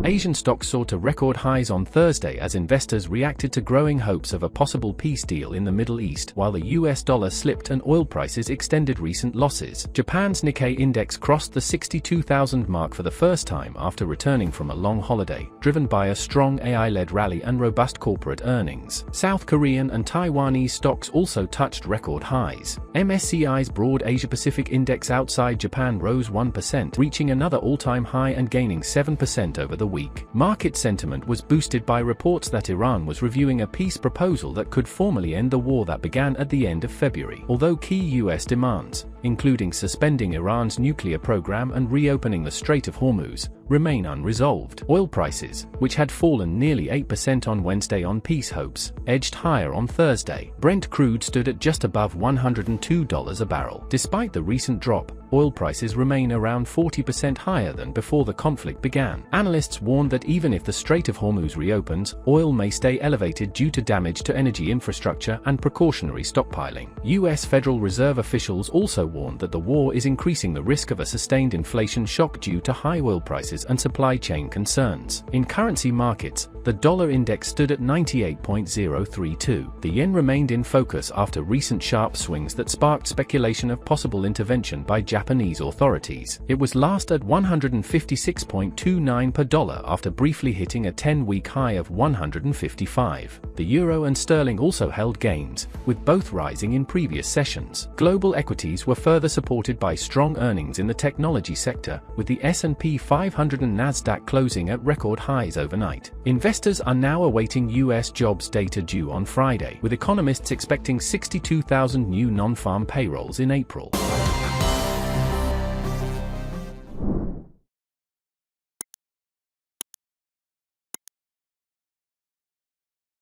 Asian stocks soared to record highs on Thursday as investors reacted to growing hopes of a possible peace deal in the Middle East, while the US dollar slipped and oil prices extended recent losses. Japan's Nikkei index crossed the 62,000 mark for the first time after returning from a long holiday, driven by a strong AI-led rally and robust corporate earnings. South Korean and Taiwanese stocks also touched record highs. MSCI's broad Asia-Pacific index outside Japan rose 1%, reaching another all-time high and gaining 7% over the week. Market sentiment was boosted by reports that Iran was reviewing a peace proposal that could formally end the war that began at the end of February. Although key US demands, including suspending Iran's nuclear program and reopening the Strait of Hormuz, remain unresolved. Oil prices, which had fallen nearly 8% on Wednesday on peace hopes, edged higher on Thursday. Brent crude stood at just above $102 a barrel. Despite the recent drop, oil prices remain around 40% higher than before the conflict began. Analysts warned that even if the Strait of Hormuz reopens, oil may stay elevated due to damage to energy infrastructure and precautionary stockpiling. US Federal Reserve officials also warned that the war is increasing the risk of a sustained inflation shock due to high oil prices and supply chain concerns. In currency markets, the dollar index stood at 98.032. The yen remained in focus after recent sharp swings that sparked speculation of possible intervention by Japanese authorities. It was last at 156.29 per dollar after briefly hitting a 10-week high of 155. The euro and sterling also held gains, with both rising in previous sessions. Global equities were further supported by strong earnings in the technology sector, with the S&P 500 and Nasdaq closing at record highs overnight. Investors are now awaiting US jobs data due on Friday, with economists expecting 62,000 new non-farm payrolls in April.